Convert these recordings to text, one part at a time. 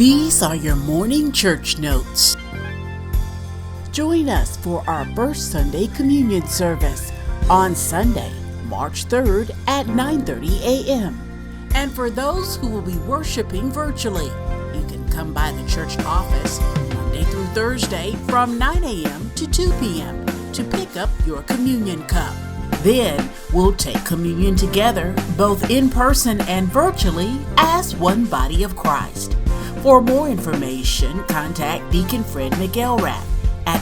These are your morning church notes. Join us for our first Sunday communion service on Sunday, March 3rd at 9:30 a.m. And for those who will be worshiping virtually, you can come by the church office Monday through Thursday from 9 a.m. to 2 p.m. to pick up your communion cup. Then we'll take communion together, both in person and virtually, as one body of Christ. For more information, contact Deacon Fred McElrath at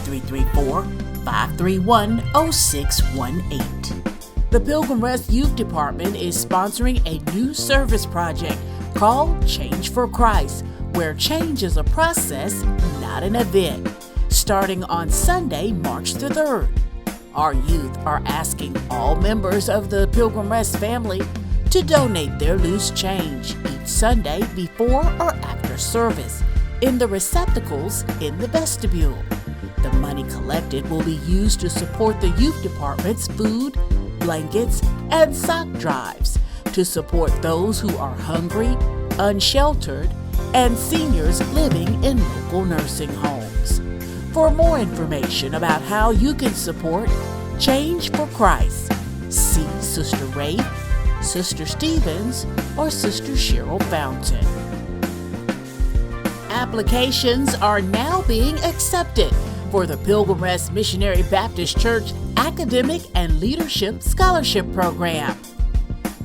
334-531-0618. The Pilgrim Rest Youth Department is sponsoring a new service project called Change for Christ, where change is a process, not an event, starting on Sunday, March the 3rd. Our youth are asking all members of the Pilgrim Rest family to donate their loose change each Sunday before or after service in the receptacles in the vestibule. The money collected will be used to support the youth department's food, blankets, and sock drives to support those who are hungry, unsheltered, and seniors living in local nursing homes. For more information about how you can support Change for Christ, see Sister Ray, Sister Stevens, or Sister Cheryl Fountain. Applications are now being accepted for the Pilgrim Rest Missionary Baptist Church Academic and Leadership Scholarship Program.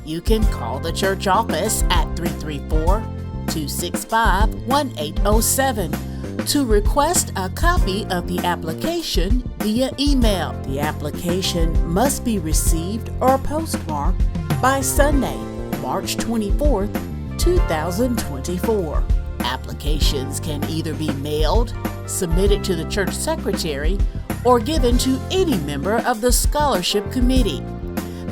You can call the church office at 334-265-1807 to request a copy of the application via email. The application must be received or postmarked by Sunday, March 24th, 2024. Applications can either be mailed, submitted to the church secretary, or given to any member of the scholarship committee.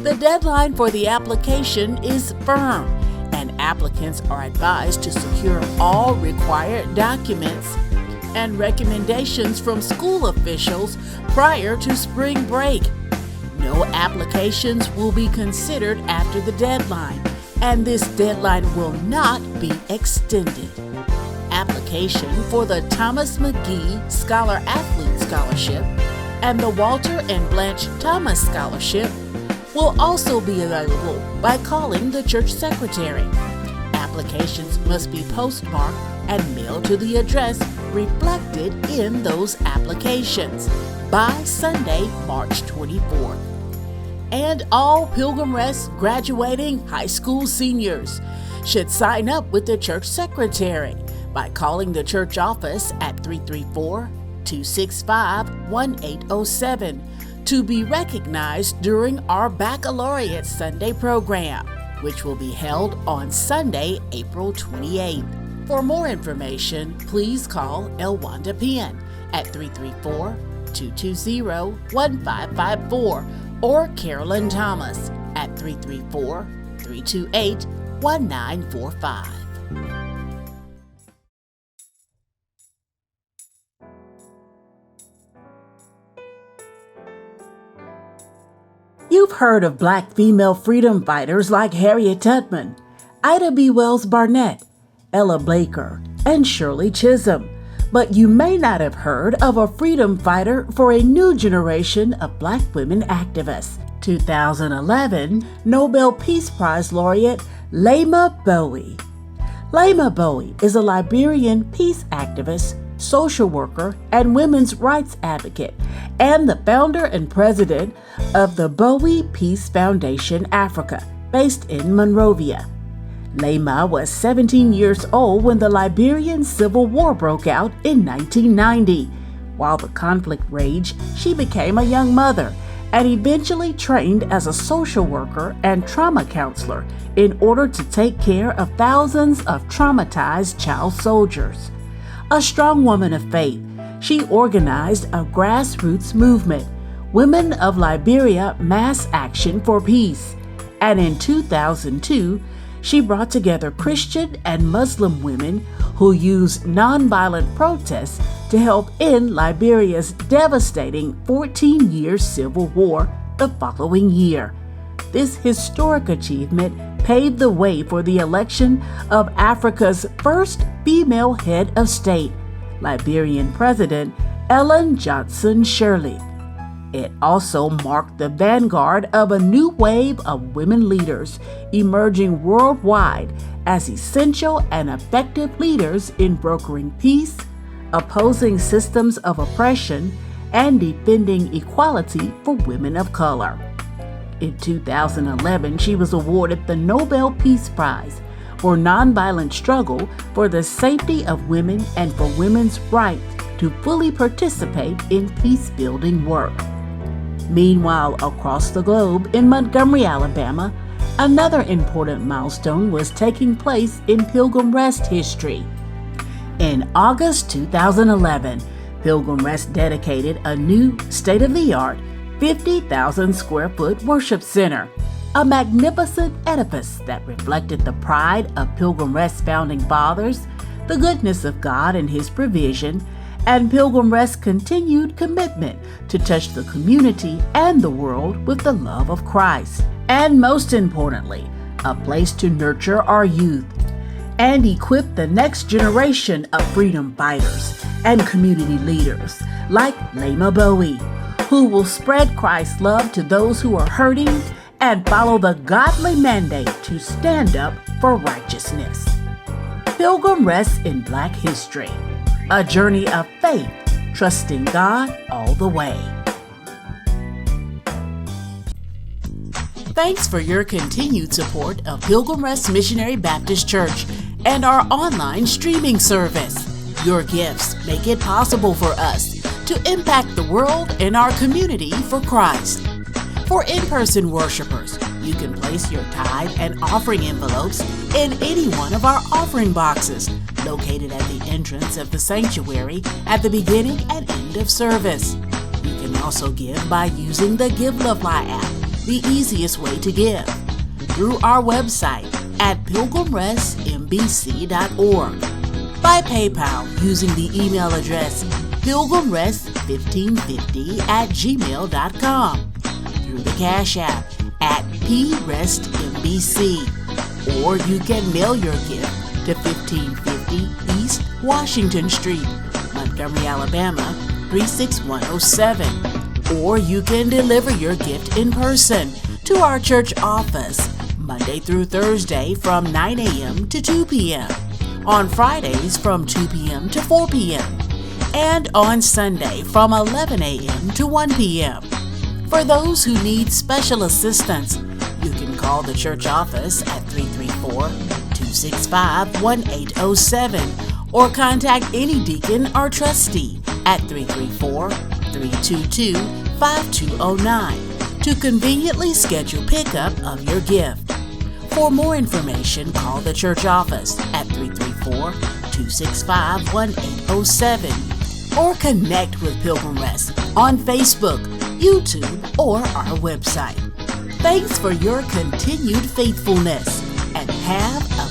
The deadline for the application is firm, and applicants are advised to secure all required documents and recommendations from school officials prior to spring break. No applications will be considered after the deadline, and this deadline will not be extended. Application for the Thomas McGee Scholar Athlete Scholarship and the Walter and Blanche Thomas Scholarship will also be available by calling the church secretary. Applications must be postmarked and mailed to the address reflected in those applications by Sunday, March 24th. And all Pilgrim Rest graduating high school seniors should sign up with the church secretary by calling the church office at 334-265-1807 to be recognized during our Baccalaureate Sunday program, which will be held on Sunday, April 28th. For more information, please call Elwanda Penn at 334-220-1554 or Carolyn Thomas at 334-328-1945. You've heard of Black female freedom fighters like Harriet Tubman, Ida B. Wells Barnett, Ella Baker, and Shirley Chisholm, but you may not have heard of a freedom fighter for a new generation of Black women activists. 2011 Nobel Peace Prize laureate Laima Bowie. Laima Bowie is a Liberian peace activist, social worker, and women's rights advocate, and the founder and president of the Bowie Peace Foundation Africa, based in Monrovia. Laima was 17 years old when the Liberian Civil War broke out in 1990. While the conflict raged, she became a young mother and eventually trained as a social worker and trauma counselor in order to take care of thousands of traumatized child soldiers. A strong woman of faith, she organized a grassroots movement, Women of Liberia Mass Action for Peace, and in 2002, she brought together Christian and Muslim women who used nonviolent protests to help end Liberia's devastating 14-year civil war the following year. This historic achievement paved the way for the election of Africa's first female head of state, Liberian President Ellen Johnson Sirleaf. It also marked the vanguard of a new wave of women leaders emerging worldwide as essential and effective leaders in brokering peace, opposing systems of oppression, and defending equality for women of color. In 2011, she was awarded the Nobel Peace Prize for nonviolent struggle for the safety of women and for women's right to fully participate in peace-building work. Meanwhile, across the globe in Montgomery, Alabama, another important milestone was taking place in Pilgrim Rest history. In August 2011, Pilgrim Rest dedicated a new state-of-the-art 50,000 square foot worship center, a magnificent edifice that reflected the pride of Pilgrim Rest's founding fathers, the goodness of God and His provision, and Pilgrim Rest's continued commitment to touch the community and the world with the love of Christ. And most importantly, a place to nurture our youth and equip the next generation of freedom fighters and community leaders like Lema Bowie, who will spread Christ's love to those who are hurting and follow the godly mandate to stand up for righteousness. Pilgrim Rest in Black History, a journey of faith, trusting God all the way. Thanks for your continued support of Pilgrim Rest Missionary Baptist Church and our online streaming service. Your gifts make it possible for us to impact the world and our community for Christ. For in-person worshipers, you can place your tithe and offering envelopes in any one of our offering boxes located at the entrance of the sanctuary at the beginning and end of service. You can also give by using the GiveLify app, the easiest way to give, through our website at pilgrimrestmbc.org, by PayPal using the email address pilgrimrest1550@gmail.com, through the Cash App at PRestMBC, or you can mail your gift to 1550 East Washington Street, Montgomery, Alabama 36107, or you can deliver your gift in person to our church office Monday through Thursday from 9 a.m. to 2 p.m., on Fridays from 2 p.m. to 4 p.m., and on Sunday from 11 a.m. to 1 p.m. For those who need special assistance, you can call the church office at 334-265-1807 or contact any deacon or trustee at 334-322-5209 to conveniently schedule pickup of your gift. For more information, call the church office at 334-265-1807 or connect with Pilgrim Rest on Facebook, YouTube, or our website. Thanks for your continued faithfulness and have a